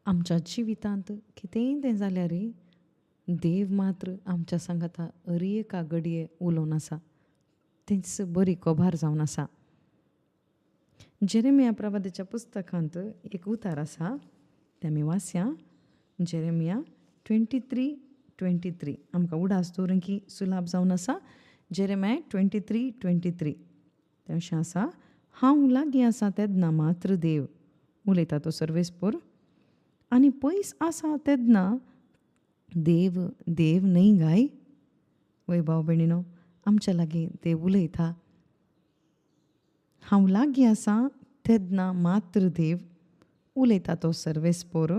आमच्या जिवितांत कितेंय तें जाल्यार देव मात्र आमच्या सांगाता एका घडये उलोवन आसा. तेच बरी कोभार जावन आसा. जेरेमिया प्रवादीच्या पुस्तकांत एक उतार आसा तें आमी वाचया. जेरेमिया 23:23 आमकां उडास दवरून की सुलाभ जावन आसा. जेरेमिया 23:23 तें अशें आसा. हांव लागीं आसा तेन्ना मात्र देव उलयता तो सर्वेस्पूर आनी पयस आसा तेन्ना देव देव न्हय गाय. वय भाव भयणीनो, आमच्या लागीं देव उलयता. हांव लागीं आसा तेन्ना मात्र देव उलयता तो सर्वेस्पोर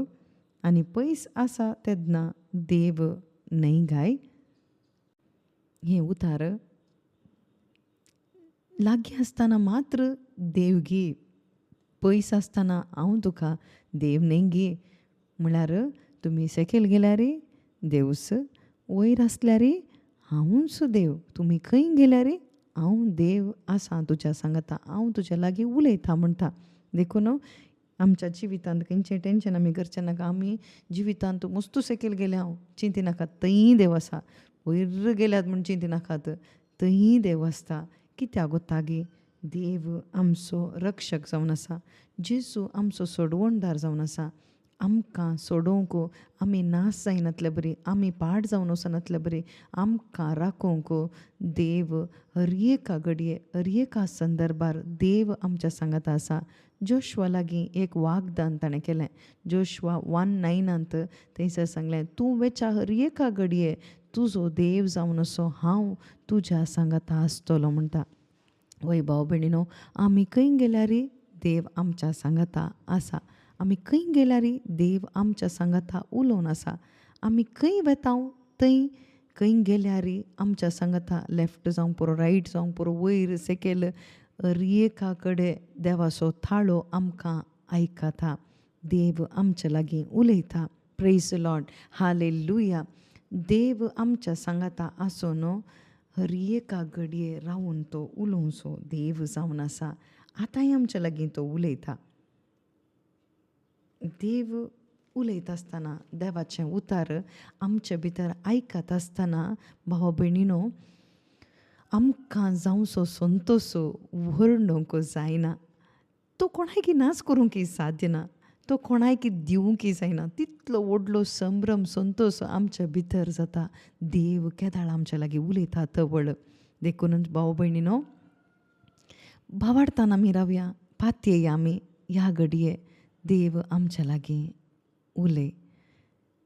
आनी पयस आसा तेन्ना देव न्हय गाय. हें उतार लागीं आसतना मात्र देव गे, पयस आसतना हांव तुका देव न्हय गे. म्हळ्यार तुमी सकयल गेल्यार देवूच, वयर आसल्यार हांवूच देव. तुमी खंय गेल्यार हांव देव आसां तुज्या सांगाता, हांव तुज्या लागीं उलयतां म्हणटा. देखून आमच्या जिवितांत खंयचें टेंशन आमी करचें नाका. आमी जिवितांत मस्तू सकयल गेले हांव चिंती नाकात, थंय देव आसा. वयर गेल्यात म्हूण चिंती नाकात, थंय देव आसता. कित्याक गोतागी देव आमचो रक्षक जावन आसा. जेजू आमचो सोडवणदार जावन आसा. आमकां सोडोवंक आमी नास जायनातले बरी, आमी पाड जावन वचनातले बरी. आमकां राखोवंक देव हर एका घडये हर एका संदर्भार देव आमच्या सांगाता आसा. जोशुआ लागीं एक वागदान ताणें केलें. जोशुआ 1:9 थंयसर सांगलें, तूं वेच्या हर एका घडये तुजो देव जावन असो हांव तुज्या सांगाता आसतलो म्हणटा. वय भाव भयणीनो, आमी खंय गेल्यार देव आमच्या सांगाता आसा. आमी खंय गेल्यार देव आमच्या सांगाता उलोवन आसा. आमी खंय वेता थंय खंय गेल्यार आमच्या सांगाता लेफ्ट जावं पुरो, रायट जावं पुरो, वयर सकयल हर एका कडेन देवाचो थाळो आमकां आयकता. देव आमच्या लागीं उलयता. Praise the lord, hallelujah. देव आमच्या सांगाता आसून हर एका घडये रावून तो उलोवचो देव जावन आसा. आतांय आमच्या लागीं तो उलयता. देव उलयत आसतना देवाचें उतार आमचे भितर आयकत आसतना भाव भयणीनो, आमकां जावचो संतोश वर्णूंक जायना. तो कोणायकी नाच करूंक साध्य ना. तो कोणायकी दिवंक जायना. तितलो व्हडलो संभ्रम संतोश आमच्या भितर जाता. देव केदाळ आमच्या लागीं उलयता तवळ. देखून भाव भयणीनो, भावार्थान आमी रावया, पातयेया आमी ह्या घडये. देव आमच्या लागीं उलय.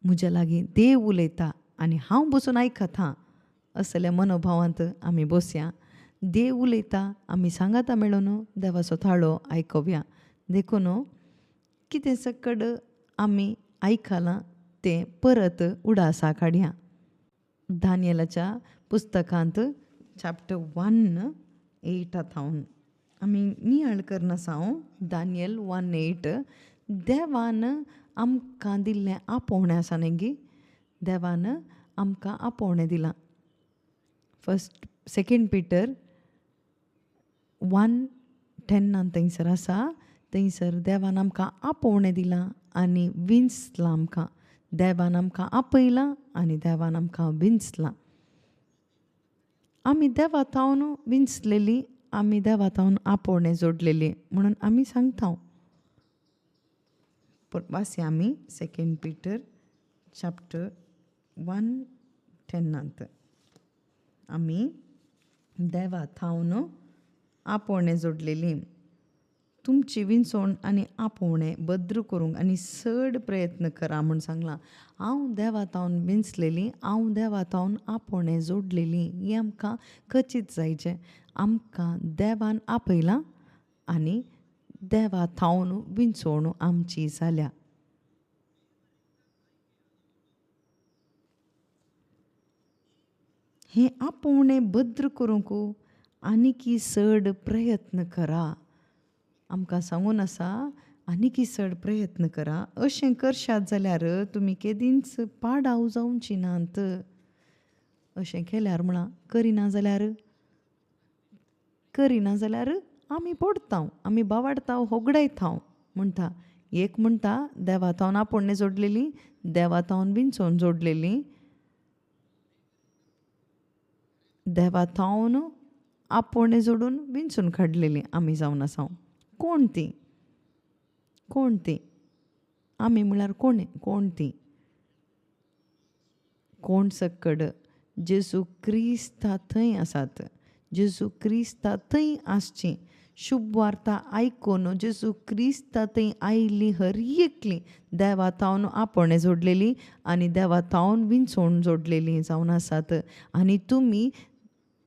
म्हज्या लागीं देव उलयता आनी हांव बसून आयकतां असल्या मनोभावांत आमी बसया. देव उलयता, आमी सांगाता मेळून देवाचो थाळो आयकवया. देखून कितें सकड आमी आयकलां तें परत उडासा काडया. दानियेलाच्या पुस्तकांत चॅप्टर 1:8 आमी नियाळ करनासा. दानियल 1:8 देवान आमकां दिल्लें आपोवणें आसा न्ही गी. देवान आमकां आपोवणें दिलां. 2 पिटर 1:10 थंयसर आसा. थंयसर देवान आमकां आपोवणें दिलां आनी विंचलां आमकां. देवान आमकां आपयलां आनी देवान आमकां विंचलां. आमी देवा थावन विंचलेलीं, आमी देवा थावन आपोवणें जोडलेलीं म्हणून आमी सांगता. वाचया आमी 2 पिटर चॅप्टर 1:10 आमी देवा थावन आपोवणें जोडलेलीं. तुमची विंचोण आनी आपोवणें भद्र करूंक आनी चड प्रयत्न करा म्हूण सांगलां. हांव देवा थावन विंचलेलीं, हांव देवा थावन आपोवणें जोडलेलीं. हें आमकां खचीत जायचें. आमकां देवान आपयलां आनी देवा थावन विंचोण आमची जाल्या. हें आपोवणें भद्र करूंक आनीकी चड प्रयत्न करा. आमकां सांगून आसा, आनीकी चड प्रयत्न करा. अशें करशात जाल्यार तुमी केदींच पाडाव जावची नात. अशें केल्यार म्हणा, करिना जाल्यार आमी पडटाव, आमी बावाडटाव, होगडायताव म्हणटा. एक म्हणटा देवातावन आपोणें जोडलेली, देवातावन विंचोवन जोडलेली, देवातावन आपोणें जोडून विंचून काडलेली आमी जावन आसा. कोण ती? कोण ती? आमी म्हळ्यार कोण ती? कोण सकड जेजू क्रिस्ता थंय आसात. जेजू क्रिस्ता थंय आसची. शुभ वार्ता आयकून जेजू क्रिस्ता थंय आयिल्ली हर एकली देवातावन आपोणें जोडलेली आनी देवातावन विंचोवन जोडलेली जावन आसात. आनी तुमी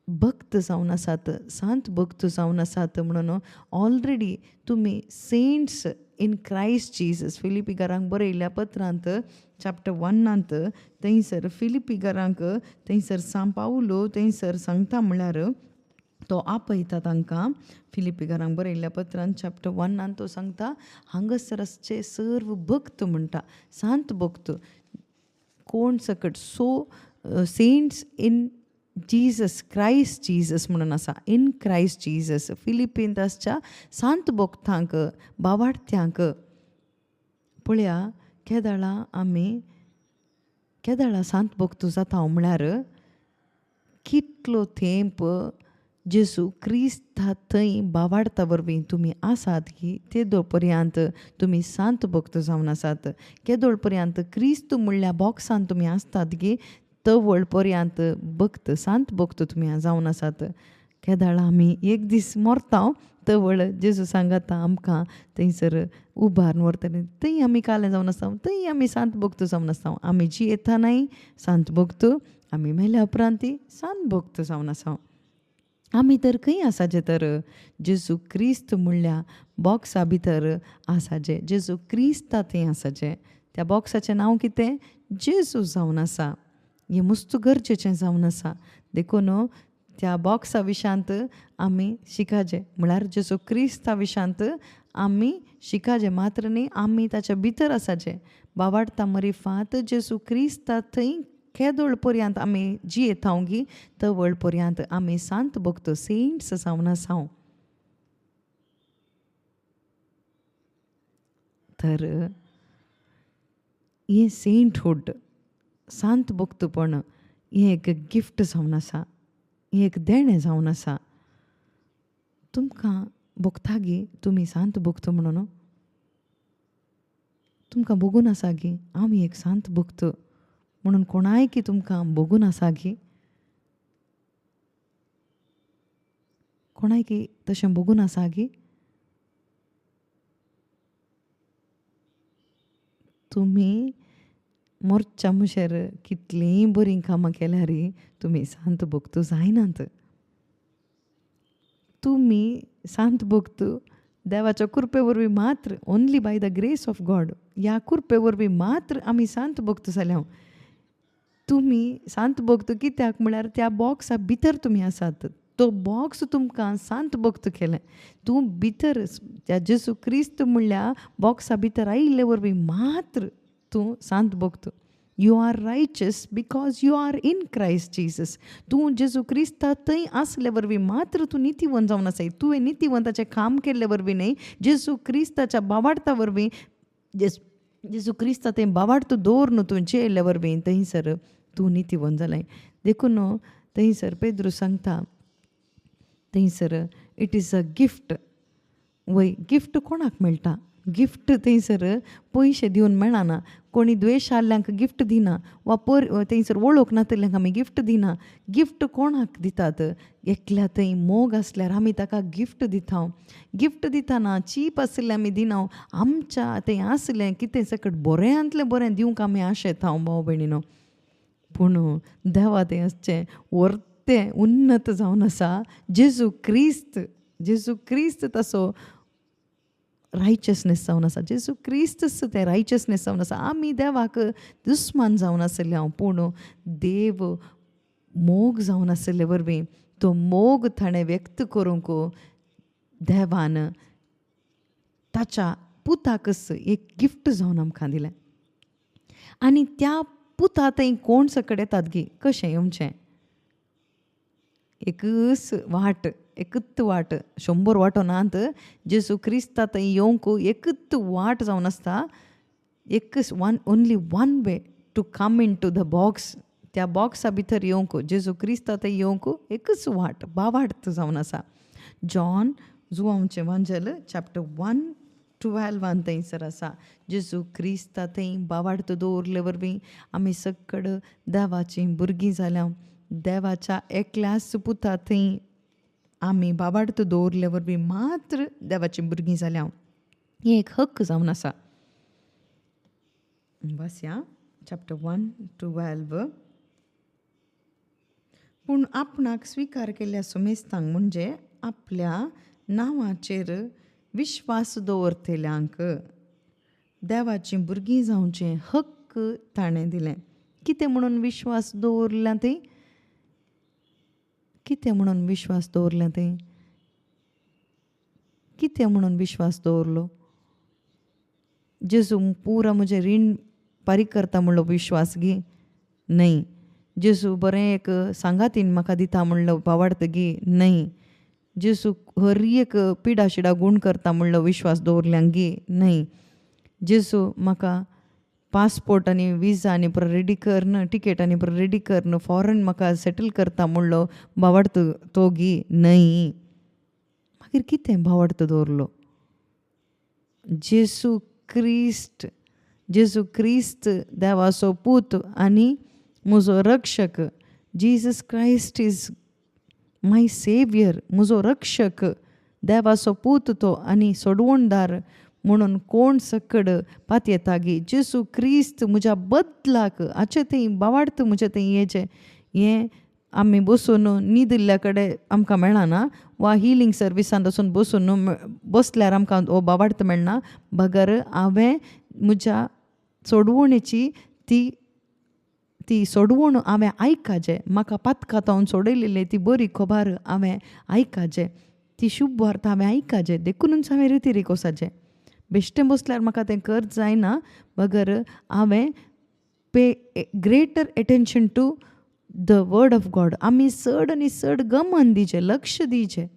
भक्त जावन आसात, सांत भक्त जावन आसात म्हणून ऑलरेडी तुमी सेंट्स इन क्रायस्ट जीसस. फिलिपिकारांक बरयल्ल्या पत्रांत चॅप्टर 1 थंयसर फिलिपिकारांक थंयसर सांत पावलो थंयसर सांगता म्हळ्यार तो आपयता तांकां. फिलिपिकारांक बरयल्ल्या पत्रांत चॅप्टर 1 तो सांगता हांगासर आसचे सर्व भक्त म्हणटा, सांत भक्त कोण सकट. So saints in Jesus, Christ Jesus म्हणून आसा, इन क्रायस्ट जीसस. फिलिपींत आसच्या सांत भक्तांक, भावार्थ्यांक पळया केदाळा सांत भक्त जाता म्हळ्यार कितलो तेंप जेजू क्रिस्ता थंय भावार्था वरवीं तुमी आसात की तेदो पर्यंत तुमी सांत भक्त जावन आसात. केदोळ पर्यंत क्रिस्त म्हणल्या बॉक्सान तुमी आसतात की तवळ पर्यंत भक्त, सांत भक्त तुमी जावन आसात. केदाळा आमी एक दीस मरता तवळ जेजू सांगाता आमकां थंयसर उबारून व्हरतले. थंय आमी काले जावन आसा, थंय आमी सांत भक्त जावन आसा. आमी जियेतानाय सांत भक्त, आमी मेल्या उपरांतय सांत भक्त जावन आसा. आमी तर खंय आसाचे तर जेजू क्रिस्त म्हणल्या बॉक्सा भितर आसाचे. जेजू क्रिस्ता थंय आसाचे. त्या बॉक्साचें नांव कितें? जेजू जावन आसा. हें मस्त गरजेचें जावन आसा. देखून त्या बॉक्सा विशांत आमी शिकाचे म्हळ्यार जेजू क्रिस्ता विशांत आमी शिकाचे मात्र न्ही, आमी ताच्या भितर आसाचे. भावार्था मरिफांत जेजू क्रिस्ता थंय केदोळ पर्यंत आमी जियेता गी तवळ पर्यंत आमी सांत भक्त सेंट्स जावन आसा. तर हें सेंटहूड, सांत भक्तपण हें एक गिफ्ट जावन आसा, हें एक देणें जावन आसा. तुमकां भोगता गी तुमी सांत भक्त म्हणून? तुमकां बगून आसा गी आमी एक सांत भक्त म्हणून कोणाय की तुमकां बगून आसा गी? कोणाय की तशें बगून आसा गी? तुमी मोरच्या मुशेर कितलींय बरीं कामां केल्यार तुमी सांत भक्त जायनात. तुमी सांत भक्त देवाच्या कृपे वरवीं मात्र, only by the grace of God, ह्या कृपे वरवीं मात्र आमी सांत भक्त जाल्या. तुमी सांत भक्त कित्याक म्हळ्यार त्या बॉक्सा भितर तुमी आसात. तो बॉक्स तुमकां सांत भक्त केलें. तूं भितर त्या जेजू क्रिस्त म्हणल्या बॉक्सा भितर आयिल्ले वरवीं मात्र तूं सांत भक्त. You are riches because you are in Christ Jesus. तूं जेजू क्रिस्ता थंय आसले वरवीं मात्र तूं नितीवंत जावन आसाय. तुवें नितीवंताचें काम केल्ले वरवीं न्हय, जेजू क्रिस्ताच्या भावार्था वरवीं जेजू क्रिस्ता थंय भावार्थ दवरून तूं जेयल्ले वरवीं थंयसर तूं नितीवंत जालाय. देखून थंयसर पेद्रू सांगता थंयसर इट इज अ गिफ्ट. वय गिफ्ट कोणाक मेळटा? गिफ्ट थंयसर पयशे दिवन मेळना. कोणी द्वेश आल्ल्यांक गिफ्ट दिना वा थंयसर वळख नातल्यांक आमी गिफ्ट दिना. गिफ्ट कोणाक दितात? एकल्या थंय मोग आसल्यार आमी ताका गिफ्ट दिता. गिफ्ट दितना चीप आसलें आमी दिना. आमच्या थंय आसलें कितें सकट बऱ्यांतलें बरें दिवंक आमी आशेता भाव भयणीनो. पूण देवा थंय आसचें व्हरतें उन्नत जावन आसा. जेजू क्रिस्त तसो रायचसनेस जावन आसा. जेजू क्रिस्तस तें रायचसनेस जावन आसा. आमी देवाक दुस्मान जावन आसले पूण देव मोग जावन आसले वरवीं तो मोग ताणें व्यक्त करूंक देवान ताच्या पुताकच एक गिफ्ट जावन आमकां दिलें. आनी त्या पुता थंय कोण सकट येतात गी? कशें येवचें? एकच वाट, एकच वाट 100 वाटो नात जेजू क्रिस्ता थंय येवंक एकच वाट जावन आसता एकच only one way to come in to the box त्या बॉक्सा भितर येवंक जेजू क्रिस्ता थंय येवंक एकच वाट बावाट जावन आसा जॉन जुआंवचें वांजेल चॅप्टर 1:12 थंयसर आसा जेजू क्रिस्ता थंय बावार्थ दवरले वरवीं आमी सकड देवाचीं भुरगीं जाल्या देवाच्या एकल्याच पुता थंय आमी बावार्थ दवरले वरवीं मात्र देवाचीं भुरगीं जाल्या ही एक हक्क जावन आसा वाचया चॅप्टर 1:12 पूण आपणाक स्विकार केल्ल्या सुमेस्तांक म्हणजे आपल्या नांवाचेर विश्वास दवरतल्यांक देवाचीं भुरगीं जावचें हक्क ताणें दिलें कितें म्हणून विश्वास दवरला तें कितें म्हणून विश्वास दवरला तें कितें म्हणून विश्वास दवरलो जेजू पुरा म्हजें रीण फारीक करता म्हणलो विश्वास घे न्हय जेजू बरें एक सांगातीन म्हाका दिता म्हणलो बावार्थ घे न्हय जेजू हर एक पिडा शिडा गूण करता म्हणलो विश्वास दवरल्यांक गे न्हय जेजू म्हाका पासपोर्ट आनी विजा आनी परत रेडी करन टिकेट आनी परत रेडी करन फॉरेन म्हाका सेटल करता म्हणलो बावार्थ तो गे न्हय मागीर कितें बावार्थ दवरलो जेजू क्रिस्त देवाचो पूत आनी म्हजो रक्षक Jesus Christ is my saviour म्हजो रक्षक देवाचो पूत तो आनी सोडवणदार म्हणून कोण सकड पात येता गे जेजू क्रिस्त म्हज्या बदलाक हाचे थंय बावार्थ म्हजे थंय हेजें हें आमी बसून न्हीद दिल्ल्या कडेन आमकां मेळना वा हिलींग सर्विसान वचून बसून बसल्यार आमकां हो बावार्थ मेळना बगर हांवें म्हज्या सोडवणेची ती सोडवण हांवें आयकाचें म्हाका पातकातावन सोडयलेली ती बरी खबर हांवें आयकाचें ती शुभ वार्त हांवें आयकाचें देखूनच हांवें रितीरीक वचाचें बेश्टें बसल्यार म्हाका तें करच जायना बगर हांवें pay greater attention to the word of God आमी चड आनी चड गमन दिवचें लक्ष दिवचें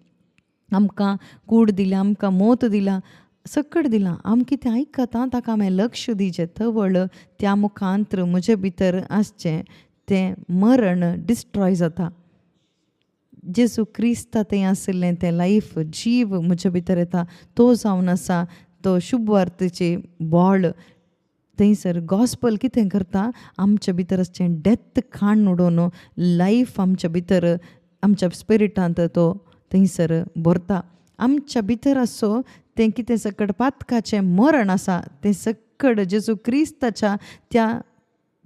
आमकां कूड दिल्या आमकां मोत दिला सकड दिलां आमी कितें आयकता ताका हांवें लक्ष दिवचें थवळ त्या मुखांत्र म्हजे भितर आसचें तें मरण डिस्ट्रॉय जाता जेजू क्रिस्ता थंय आसलें तें लायफ जीव म्हजे भितर येता तो जावन आसा तो शुभ वार्तेचें बोळ थंयसर गॉस्पल कितें करता आमच्या भितर आसचें डेथ खाण उडोवन लायफ आमच्या भितर आमच्या स्पिरिटांत तो थंयसर भरता आमच्या भितर आसो तें कितें सकड पातकाचें मरण आसा तें सकड जेजू क्रिस्ताच्या त्या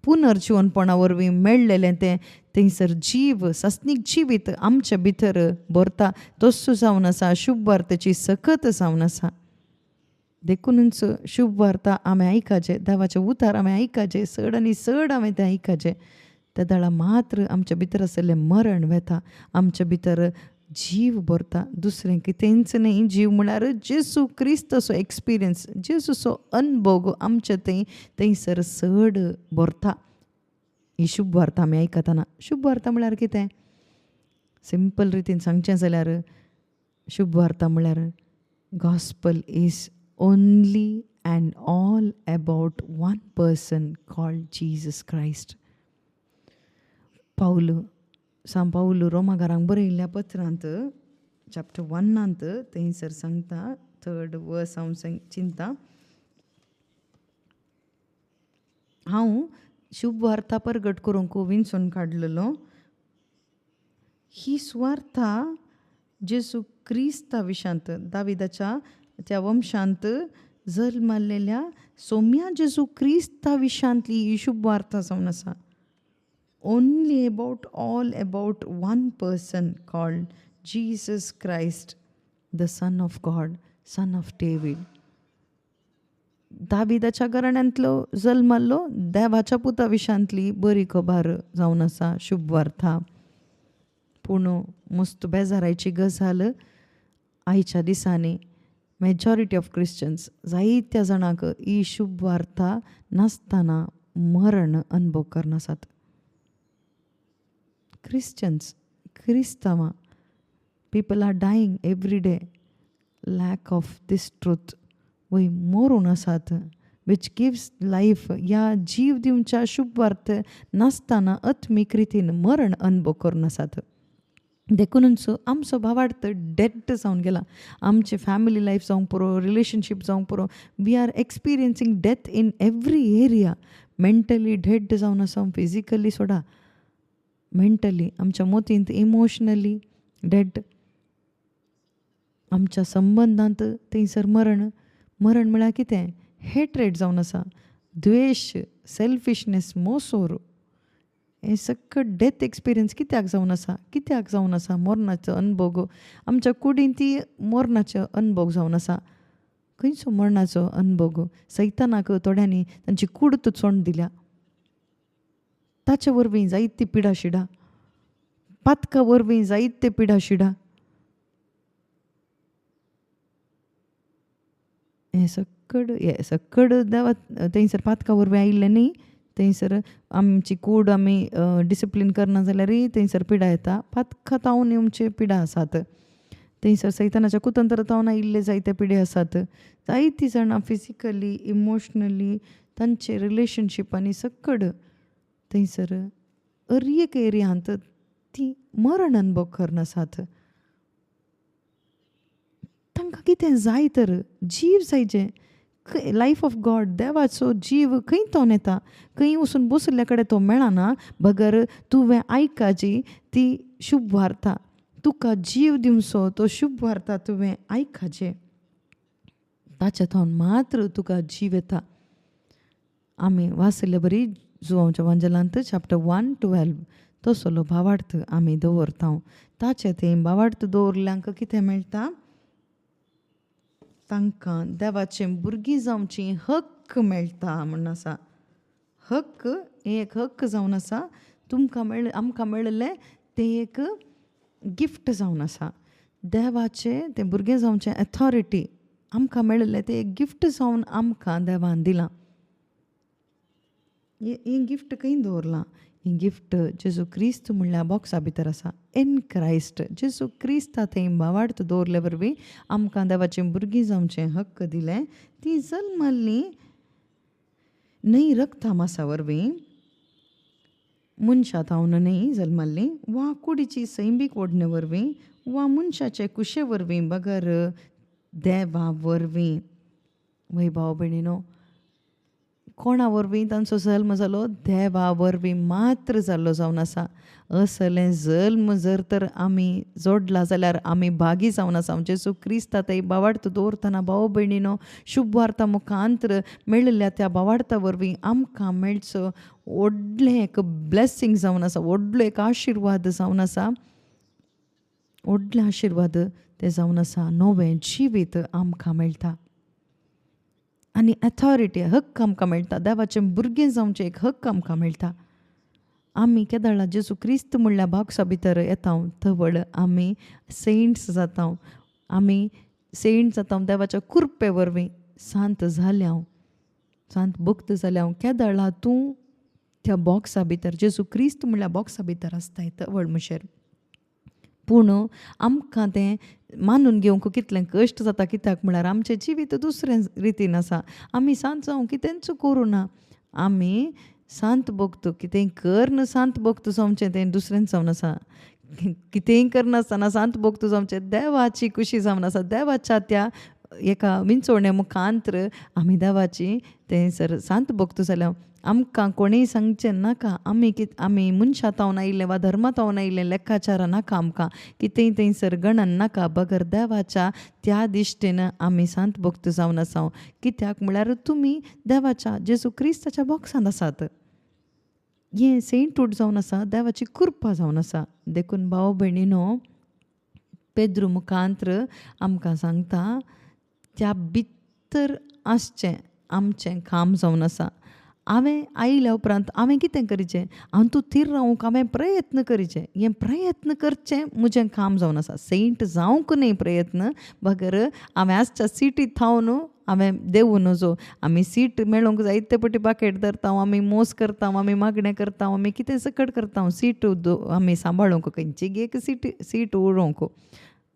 पुनर्जिवनपणा वरवीं मेळ्ळेलें तें थंयसर जीव सस्नीक जिवीत आमच्या भितर भरता तसो जावन आसा शुभ वार्तेची सकत जावन आसा देखूनच शुभ वार्ता हांवें आयकाचें देवाचें उतार हांवें आयकाचें चड आनी चड हांवें तें आयकाचें त्या दाळा मात्र आमच्या भितर आसलें मरण वेता आमच्या भितर जीव भरता दुसरें कितेंच न्ही जीव म्हळ्यार जेजू क्रिस्ताचो एक्सपिरियन्स जेजूचो अनुभव आमचे थंयसर चड भरता ही शुभ वार्ता आमी आयकतना शुभ वार्ता म्हळ्यार कितें सिंपल रितीन सांगचें जाल्यार शुभ वार्ता म्हळ्यार gospel is only and all about one person called Jesus Christ सांग पाऊल रोमाकारांक बरयल्ल्या पत्रांत चॅप्टर 1 थंयसर सांगता 3rd वर्स हांव चिंता हांव शुभ वार्ता परगट करूंक विंचून काडलेलो ही सुवार्ता जेजू क्रिस्ता विशांत दाविदाच्या त्या वंशांत जल्मलेल्या सोम्या जेजू क्रिस्ता विशांतली ही शुभ वार्ता जावन आसा only all about one person called Jesus Christ, the Son of God, Son of David. दाविदाच्या घराण्यांतलो जल्मल्लो देवाच्या पुता विशांतली बरी खबर जावन आसा शुभ वार्ता पूण मस्त बेजारायची गजाल आयच्या दिसांनी मेजॉरिटी ऑफ क्रिश्चन्स जायत्या जाणांक ही शुभ वार्ता नासतना मरण अनुभव करनासात क्रिश्चन्स क्रिस्तांवां people are dying every day lack of this truth. वय मरून आसात विच गिव्स लायफ. ह्या जीव दिवच्या शुभ वार्त नासतना आत्मीक रितीन मरण अनुभव करून आसात. देखूनच आमचो भावार्थ डेड जावन गेला. आमचे फॅमिली लायफ जावंक पुरो, रिलेशनशीप जावंक पुरो, we are experiencing death in every area. Mentally dead जावन आसा, फिजिकली सोडा, मेंटली आमच्या मोतींत, इमोशनली डेड. आमच्या संबंधांत थंयसर मरण. मरण म्हळ्यार कितें? हेट्रेड जावन आसा, द्वेश, सेल्फिशनेस, मोसोर. हें सगळं डेथ एक्सपिरियन्स कित्याक जावन आसा? कित्याक जावन आसा? मरणाचो अनुभव आमच्या कुडींत ती मरणाचो अनुभव जावन आसा. खंयचो मरणाचो अनुभव? सैतानाक थोड्यांनी तांची कूड चोंड दिल्या. ताचे वरवीं जायती पिडा शिडा, पातका वरवीं जायते पिडा शिडा. हें सकड देवा थंयसर पातका वरवीं आयिल्लें न्ही. थंयसर आमची कूड आमी डिसिप्लीन करना जाल्यारय थंयसर पिडा येता. पातका तावन येवचे पिडा आसात. थंयसर सैतानाच्या कुतंत्र तावन आयिल्ले जायते पिडे आसात. जायतीं जाणां फिजिकली, इमोशनली, तांचे रिलेशनशिपांनी सकड थंयसर एक एरियांत ती मरण अनुभव करन आसात. तांकां कितें जाय तर जीव जायचे. लायफ ऑफ गॉड, देवाचो जीव खंय तो येता? खंय वचून बसले कडेन तो मेळना. बगर तुवें आयकाची ती शुभ वार्ता. तुका जीव दिवचो तो शुभ वार्ता तुवें आयकाचें. ताचे थावन मात्र तुका जीव येता. आमी वाचले बरी जुवांच्या वांजलांत चॅप्टर 1:12 तसलो भावार्थ आमी दवरता. ताचे थंय भावार्थ दवरल्यांक कितें मेळटा? तांकां देवाचें भुरगीं जावची हक्क मेळटा म्हणून आसा. हक्क, एक हक्क जावन आसा. तुमकां आमकां मेळिल्लें तें एक गिफ्ट जावन आसा. देवाचें तें भुरगें जावचें अथॉरिटी आमकां मेळिल्लें तें एक गिफ्ट जावन आमकां देवान दिलां. हें गिफ्ट खंय दवरलां? हें गिफ्ट जेजू क्रिस्त म्हणल्यार बॉक्सा भितर आसा. इन क्रायस्ट जेजू क्रिस्ता थंय भावार्थ दवरले वरवीं आमकां देवाचें भुरगीं जावचें हक्क दिलें. ती जल्मल्लीं न्हय रक्ता मासा वरवीं, मनशां थावन न्हय जल्मल्लीं, वा कुडीची सैमीक ओडणे वरवीं, वा मनशाचे कुशे वरवीं, बगर देवा वरवीं. वय भाव भयणीनो, कोणा वरवीं तांचो जल्म जालो? देवा वरवीं मात्र जाल्लो जावन आसा. असलें जल्म जर तर आमी जोडला जाल्यार आमी भागी जावन आसा. जेजू क्रिस्ता थंय भावार्थ दवरतना भाव भयणीनो, शुभ वार्ता मुखांतर मेळिल्ल्या त्या भावार्था वरवीं आमकां मेळचो व्हडलें एक ब्लेसींग जावन आसा. व्हडलो एक आशिर्वाद जावन आसा. व्हडलें आशिर्वाद तें जावन आसा. नवें जिवीत आमकां मेळटा. आनी अथॉरिटी, हक्क आमकां मेळटा. देवाचें भुरगें जावचें एक हक्क आमकां मेळटा. आमी केदाळा जेजू क्रिस्त म्हणल्यार बॉक्सा भितर येता. थवड आमी सेंट्स जाता. आमी सेंट जाता देवाच्या कृपे वरवीं. सांत जाल्या, सांत भक्त जाल्या. केदाळा तूं त्या बॉक्सा भितर, जेजू क्रिस्त म्हणल्यार बॉक्सा भितर आसताय थवड मुशेर. पूण आमकां तें मानून घेवंक कितलें कश्ट जाता. कित्याक म्हळ्यार आमचें जिवीत दुसऱ्या रितीन आसा. आमी सांत जावं कितेंच करूं ना. आमी सांत भोगतो कितेंय करन सांत भोगतो जावचें तें दुसरें जावन आसा. कितेंय करनासतना सांत भोगतो जावचें देवाची खुशी जावन आसा. देवाच्या त्या एका विंचोवण्या मुखांतर आमी देवाची थंयसर सांत भोगतो जाल्यार आमकां कोणीय सांगचें नाका. आमी मनशां थावन आयिल्लें वा धर्मा थावन आयिल्लें लेक्काचारां नाका. आमकां कितेंय थंयसर गणन नाका. बगर देवाच्या त्या दिश्टेन आमी सांत भोगतो जावन आसा. कित्याक म्हळ्यार तुमी देवाच्या जेजू क्रिस्ताच्या बॉक्सांत आसात. हें सेंटूड जावन आसा. देवाची कृपा जावन आसा. देखून भाव भयणीनो, पेद्रू मुखांतर आमकां सांगता त्या भितर आसचें आमचें काम जावन आसा. हांवें आयिल्ल्या उपरांत हांवें कितें करिचें? हांव तूं थीर रावंक हांवें प्रयत्न करिचें. हें प्रयत्न करचें म्हजें काम जावन आसा. सेंट जावंक न्हय प्रयत्न, बगर हांवें आसच्या सिटींत थावन हांवें देवूं नजो. आमी सीट मेळोंक जायते पटी पाकेट धरता. आमी मोस करता, आमी मागणें करता, आमी कितें सकट करता. सीट आमी सांबाळूंक खंयची एक सीट उडोवंक.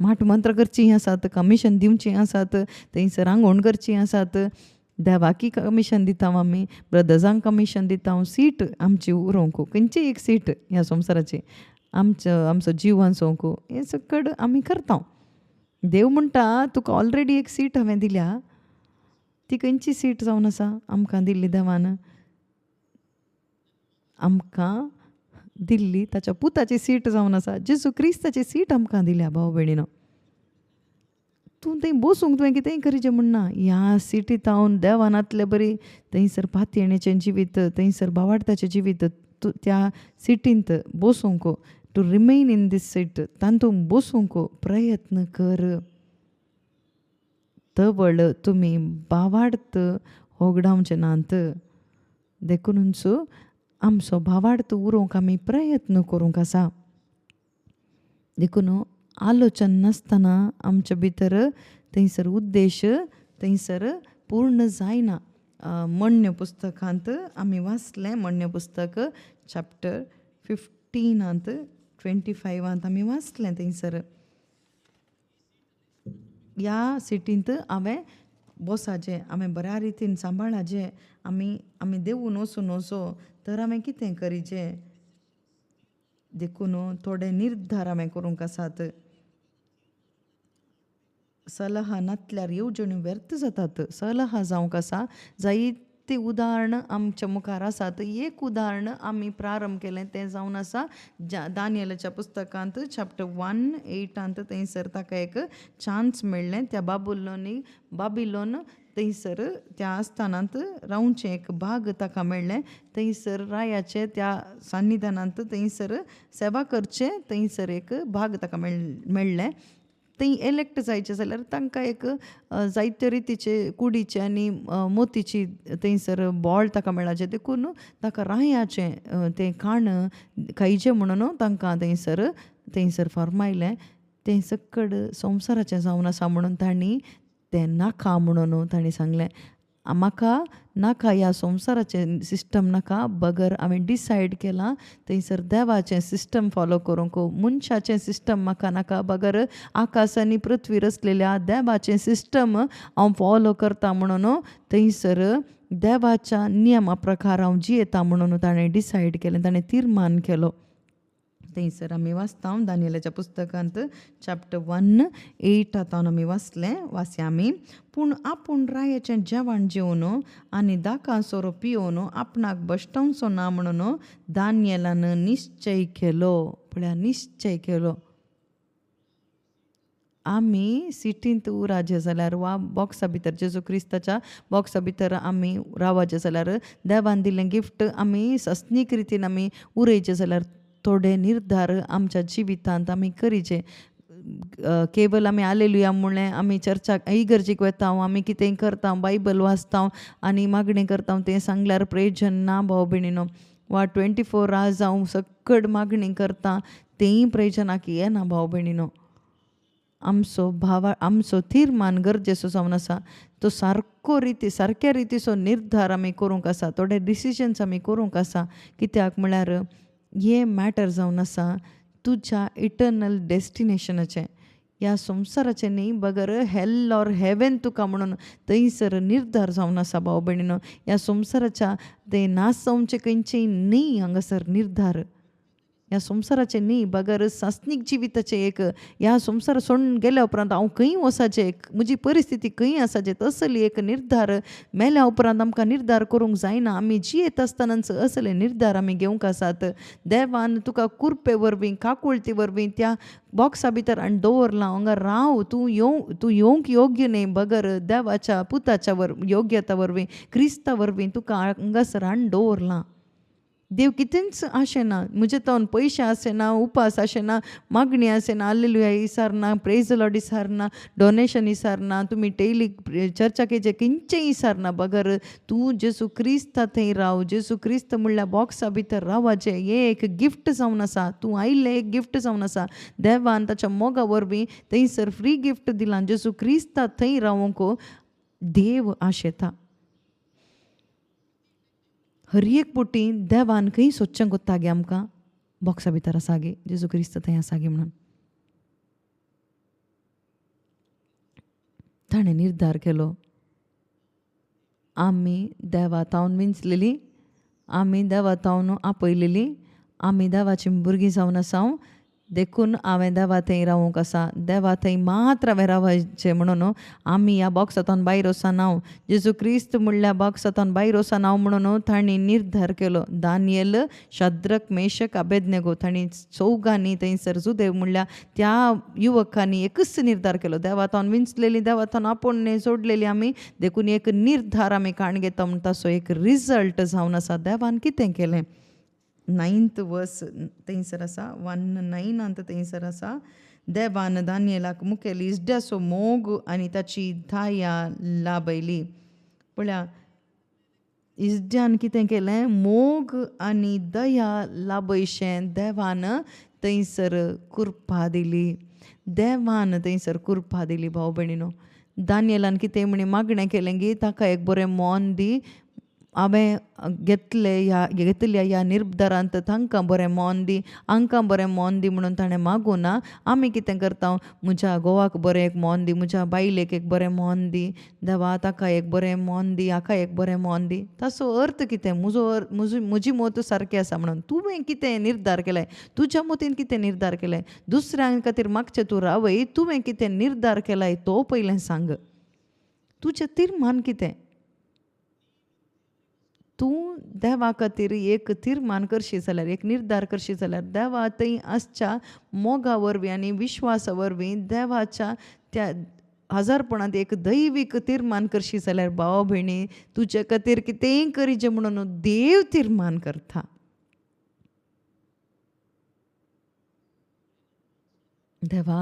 माट मंत्र करचीं आसात, कमिशन दिवचीं आसात, थंयसर आंगवण करचीं आसात. देवाकी कमिशन दिता आमी, ब्रदर्सांक कमिशन दिता, सीट आमची उरोवंक, खंयची एक सीट ह्या संवसाराची आमचो जीव वाचोवंक हें सकट आमी करता. देव म्हणटा तुका ऑलरेडी एक सीट हांवें दिल्या, ती खंयची सीट जावन आसा आमकां दिल्ली देवान? आमकां दिल्ली ताच्या पुताची सीट जावन आसा. जेजू क्रिस्ताची सीट आमकां दिल्या भाव भयणीनो. तूं थंय बसूंक तुवें कितेंय करीचें म्हणना. ह्या सिटींत हांव देवानांतलें बरी थंयसर पातयेणेचें जिवीत, थंयसर बावार्थाचें जिवीत, तूं त्या सिटींत बसूंक, to remain in this seat, तातूंत बसूंक प्रयत्न कर. तवळ तुमी भावार्थ होगडावचे नात. देखूनच आमचो भावार्थ उरोवंक आमी प्रयत्न करूंक आसा. देखून आलोचन नासतना आमच्या भितर थंयसर उद्देश थंयसर पूर्ण जायना. मण्य पुस्तकांत आमी वाचलें, मण्य पुस्तक चॅप्टर 15 25 आमी वाचलें. थंयसर ह्या सिटींत हांवें बसाचें, हांवें बऱ्या रितीन सांबाळाचें, आमी देवून वचून वचो तर हांवें कितें करीचें. देखून थोडे निर्धार हांवें करूंक आसात. सलहा नातल्यार येवजण्यो व्यर्थ जातात. सलहा जावंक आसा. जायतीं उदाहरणां आमच्या मुखार आसात. एक उदाहरण आमी प्रारंभ केलें तें जावन आसा दानियेलाच्या पुस्तकांत चॅप्टर 1:8 थंयसर ताका एक चान्स मेळ्ळें. त्या बाबिलोन थंयसर त्या आस्थानांत रावचें एक भाग ताका मेळ्ळें. थंयसर रायाचें त्या सान्निधानांत थंयसर सेवा करचें थंयसर एक भाग ताका मेळ्ळें. थंय एलेक्ट जायचे जाल्यार तांकां एक जायते रितीचे कुडीचे आनी मोतीची थंयसर बॉल ताका मेळाचें. देखून ताका रायाचें तें खाण खायचें म्हणून तांकां थंयसर फर्मायलें. तें सकड संवसाराचें जावन आसा म्हणून तांणी तें नाका म्हणून तांणी सांगलें. म्हाका नाका ह्या संवसाराचें सिस्टम नाका, बगर हांवें डिसायड केलां थंयसर देवाचें सिस्टम फॉलो करूंक. मनशाचें सिस्टम म्हाका नाका, बगर आकाश आनी पृथ्वीर आसलेल्या देवाचें सिस्टम हांव फॉलो करता म्हणून थंयसर देवाच्या नियमा प्रकार हांव जियेता म्हणून ताणें डिसायड केलें, ताणें तीर्मान केलो. थंयसर आमी वाचता दानियेलाच्या पुस्तकांत चॅप्टर 1:8 आमी वाचया आमी. पूण आपूण रायाचें जेवण जेवन आनी दाकां सोरो पिवून आपणाक बश्टावचो ना म्हणून दानियेलान निश्चय केलो. पळया, निश्चय केलो. आमी सिटींत उराचे जाल्यार वा बॉक्सा भितर जेजू क्रिस्ताच्या बॉक्सा भितर आमी रावचे जाल्यार देवान दिल्लें गिफ्ट आमी सस्नीक रितीन आमी उरयचे जाल्यार थोडे निर्धार आमच्या जिवितांत आमी करीचे. केवल आमी हालेलुया म्हणलें, आमी चर्चाक इगर्जेक वता, आमी कितेंय करता, बायबल वाचता आनी मागणें करता तें सांगल्यार प्रयोजन ना भाव भयणीनो. वा 24 hours हांव सकड मागणी करता तेंय प्रयोजनाक येना भाव भयणीनो. आमचो तीर्मान गरजेचो जावन आसा. तो सारक्या रितीचो निर्धार आमी करूंक आसा. थोडे डिसिजन्स आमी करूंक आसा. कित्याक म्हळ्यार हें मॅटर जावन आसा तुज्या इटर्नल डेस्टिनेशनाचें. ह्या संवसाराचें न्ही, बगर हेल ऑर हेवन तुका म्हणून थंयसर निर्धार जावन आसा भाव भयणीनो. ह्या संवसाराच्या ते नास जावचें खंयचेंय न्ही हांगासर निर्धार. ह्या संवसाराचें न्ही, बगर सासनीक जिविताचें एक ह्या संवसार सोडून गेल्या उपरांत हांव खंय वसाचें, म्हजी परिस्थिती खंय आसाचें तसली एक निर्धार मेल्या उपरांत आमकां निर्धार करूंक जायना. आमी जियेत आसतनाच असले निर्धार आमी घेवंक आसात. देवान तुका कुरपे वरवीं काकुळटी वरवीं त्या बॉक्सा भितर आनी दवरलां. हांगा राव, तूं येवंक योग्य न्ही, बगर देवाच्या पुताच्या योग्यता वरवीं क्रिस्ता वरवीं तुका हांगासर हाडून दवरलां. देव कितेंच आशेना. म्हजे तोन पयशे आसना, उपास आसना, मागणी आसना, हालेलुया इसारना, प्रेज लॉर्ड इसारना, डोनेशन इसारना, तुमी डेली चर्चाक येचें खंयचेंय इसारना. बगर तूं जेजू क्रिस्ता थंय राव. जेजू क्रिस्त म्हणल्यार बॉक्सा भितर रावचें हें एक गिफ्ट जावन आसा. तूं आयिल्लें एक गिफ्ट जावन आसा. देवान ताच्या मोगा वरवीं थंयसर फ्री गिफ्ट दिलां. जेजू क्रिस्ता थंय रावंक देव आशेता. हर एक पुटी देवान खंय सोदचें कोत्ता गे आमकां, बॉक्सा भितर आसा गे, जेजू क्रिस्त थंय आसा गे म्हणून. ताणें निर्धार केलो, आमी देवा तावन विंचलेलीं, आमी देवा तावन आपयलेलीं, आमी देवाची भुरगीं जावन आसा, देखून हांवें देवा थंय रावूंक आसा, देवा थंय मात्र हांवें रावचें म्हणून आमी ह्या बॉक्सांतल्यान भायर वचना. जेजू क्रिस्त म्हणल्या बॉक्सांतल्यान भायर वचना म्हणून तांणी निर्धार केलो. दानियेल, शाद्रक, मेशक, अबेदनेगो तांणी चौगांनी थंयसर जुदेव म्हणल्या त्या युवकांनी एकच निर्धार केलो, देवा तावन विंचलेली, देवा तावन आपूण सोडलेली आमी, देखून एक निर्धार आमी काण घेता म्हणटा तसो एक रिजल्ट जावन आसा. देवान कितें केलें? 9th वर्स थंयसर आसा, 1:9 थंयसर आसा. देवान दानियेलाक मुखेल इजड्याचो मोग आनी ताची धाया लाभयली. पळया, इजड्यान कितें केलें? मोग आनी दया लाभयशें देवान थंयसर कुरपा दिली. देवान थंयसर कुरपा दिली. भाव भयणीनो, दानियेलान कितें म्हणी मागणें केलें की ताका एक बरें मोन दी. हांवें घेतल्या ह्या निर्धारांत तांकां बरें मोन दी, हांकां बरें मोन दी म्हणून ताणें मागूं ना. आमी कितें करता? म्हज्या घोवाक बरें एक मोन दी, म्हज्या बायलेक एक बरें मोन दी, देवा ताका एक बरें मोन दी, हाका एक बरें मोन दी. ताचो अर्थ कितें? म्हजी मोत सारकी आसा म्हणून. तुवें कितें निर्धार केलाय? तुज्या मोतीन कितें निर्धार केलाय? दुसऱ्यां खातीर मागचें तूं रावय, तुवें कितें निर्धार केलाय तो पयलें सांग. तुजें तीर्मान कितें? तूं देवा खातीर एक तीर्मान करशी जाल्यार, एक निर्धार करशी जाल्यार, देवा थंय आसच्या मोगा वरवीं आनी विश्वासा वरवीं देवाच्या त्या हजारपणांत एक दैवीक तीर्मान करशी जाल्यार भाव भयणी, तुजे खातीर कितेंय करीचें म्हणून देव तीर्मान करता. देवा,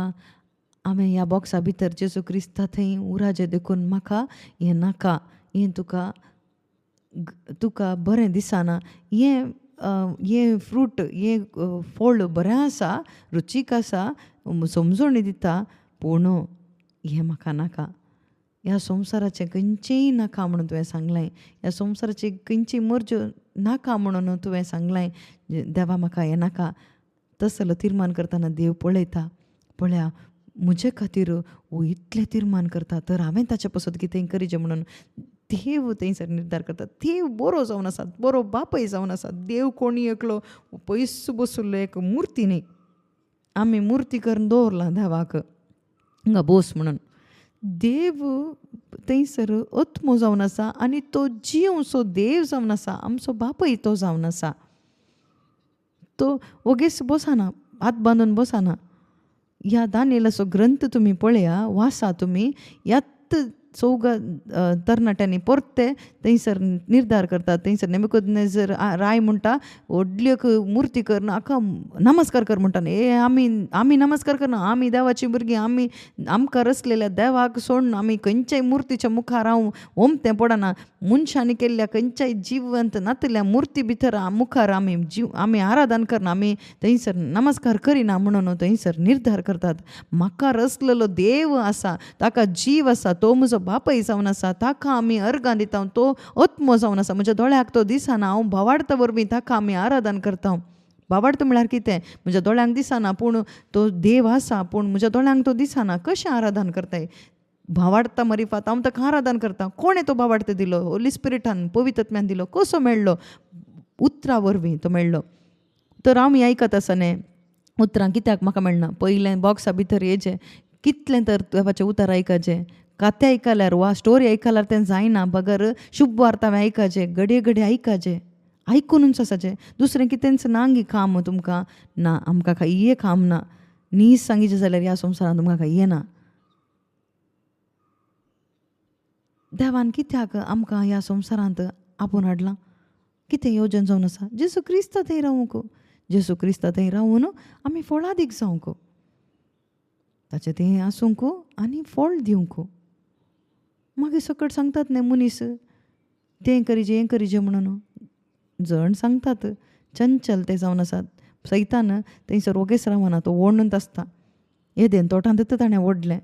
हांवें ह्या बॉक्सा भितर जेजू क्रिस्ता थंय उराजें देखून म्हाका हें नाका, हें तुका बरें दिसना, हें फ्रूट, हें फळ बरें आसा, रुचीक आसा, समजून दिता, पूण हें म्हाका नाका. ह्या संवसाराचें खंयचेंय नाका म्हणून तुवें सांगलें. ह्या संवसाराची खंयचीय मर्ज्यो नाका म्हणून तुवें सांगलें. देवा, म्हाका हें नाका. तसलो तीर्मान करतना देव पळयता. पळया, म्हजे खातीर वो इतलें तीर्मान करता, तर हांवें ताचे पासून कितेंय करीचें म्हणून देव थंयसर निर्धार करता. देव बरो जावन आसा, बरो बापय जावन आसा. देव कोणी एकलो पयस बसुल्लो एक मुर्ती न्ही. आमी मुर्ती करून दवरला देवाक हांगा बोस म्हणून. देव थंयसर आत्मो जावन आसा आनी तो जीवसो देव जावन आसा. आमचो बापय तो जावन आसा. तो वगेस बसना, हात बांदून बसना. ह्या दानियेलाचो ग्रंथ तुमी पळया, वाचा तुमी. ह्यात चौगा तरणाट्यांनी परते थंयसर निर्धार करतात. थंयसर नेबुकदनेझर राय म्हणटा, व्हडल्यो मुर्ती कर, हाका नमस्कार कर म्हणटा. आमी नमस्कार करना, आमी देवाची भुरगीं, आमकां रचलेल्या देवाक सोडून आमी खंयच्याय मुर्तीच्या मुखार हांव ओमतें पडना. मनशांनी केल्ल्या खंयच्याय जिवंत नातल्या मुर्ती भितर मुखार आमी आराधन करना, आमी थंयसर नमस्कार करिना म्हणून थंयसर निर्धार करतात. म्हाका रचलेलो देव आसा, ताका जीव आसा, तो म्हजो बापय जावन आसा, ताका आमी अर्गां दिता. तो आत्मो जावन आसा, म्हज्या दोळ्याक तो दिसना, हांव भावार्था वरवीं ताका आमी आराधन करता. भावार्थ म्हळ्यार कितें? म्हज्या दोळ्यांक दिसना पूण तो देव आसा, पूण म्हज्या दोळ्यांक तो दिसना. कशें आराधन करताय? भावार्था मरिफात हांव ताका आराधन करता. कोणें तो भावार्थ दिलो? होली स्पिरिटान, पवित्रत्म्यान दिलो. कसो मेळ्ळो? उतरां वरवीं तो मेळ्ळो. तर आमी आयकत आसा न्ही, उतरां कित्याक म्हाका मेळना? पयलें बॉक्सा भितर येचें, कितलें तर देवाचें उतर आयकचें. कथे आयकल्यार वा स्टोरी आयकल्यार तें जायना. बगर शुभ वार्ता हांवें आयकचें, घडये घडये आयकचें, आयकुनूच आसाचें. दुसरें कितेंच नांगी काम तुमकां ना. आमकां कांय काम ना. नीज सांगिचें जाल्यार ह्या संवसारांत तुमकां कांय ना. देवान कित्याक आमकां ह्या संवसारांत आपूण हाडलां? कितें येवजन जावन आसा? जेजू क्रिस्ता थंय रावूंक. जेजू क्रिस्ता थंय रावून आमी फळादीक जावंक, ताचें थंय आसूंक आनी फळ दिवंक. मागीर सकट सांगतात न्ही मनीस, तें करीचें हें करीचें म्हणून. जण सांगतात, चंचल ते जावन आसात. सैतान थंयसर वगेस रावना, तो ओडूनच आसता. येदेन तोटांत ताणें ओडलें,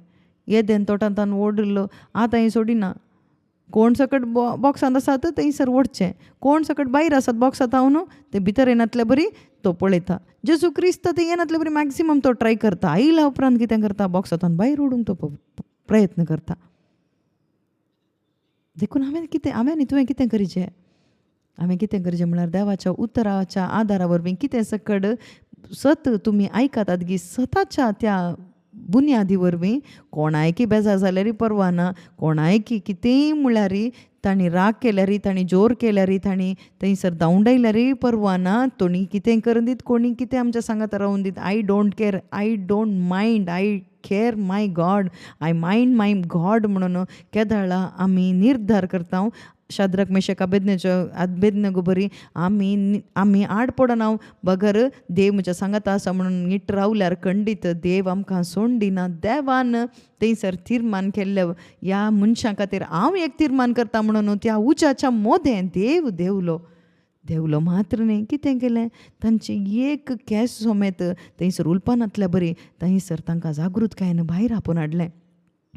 येदेन तोटांत ताणें ओडिल्लो आतां हें सोडिना. कोण सकट बॉक्सांत आसात थंयसर ओडचें, कोण सकट भायर आसात बॉक्सांत हांव ते भितर येनातल्या बरी तो पळयता. जेजू क्रिस्त ते येनातल्या बरी मॅक्सिमम तो ट्राय करता. आयल्या उपरांत कितें करता? बॉक्सांतल्यान भायर ओडूंक तो प्रयत्न करता. देखून हांवें न्ही तुवें कितें करचें. हांवें कितें करचें म्हळ्यार देवाच्या उतराच्या आदारा वरवीं कितें सकड तुमी आयकतात की सताच्या त्या बुन्यादी वरवीं कोणायकी बेजार जाल्यारय परवा ना, कोणायकी कितेंय म्हळ्यारय तांणी राग केल्यारय, तांणी जोर केल्यारय, तांणी थंयसर धांवडायल्यारय परवा ना. कोणी कितें करून दीत, कोणी कितें आमच्या सांगात रावून दीत, I don't care, I don't mind, I care my God, I mind my God म्हणून केदाळा आमी निर्धार करता. शाद्रक मेशक अबेदनेगो बरी आमी आड पडना बगर देव म्हज्या सांगाता आसा म्हणून नीट रावल्यार खंडीत देव आमकां सोड दिना. देवान थंयसर तीर्मान केल्ले ह्या मनशां खातीर हांव एक तीर्मान करता म्हणून त्या उज्याच्या मोदें देव देवलो मात्र न्ही. कितें केलें, तांचे एक केंस सोमेत थंयसर उल्पनांतल्या बरी थंयसर तांकां जागृतकायेन भायर आपोवन हाडलें.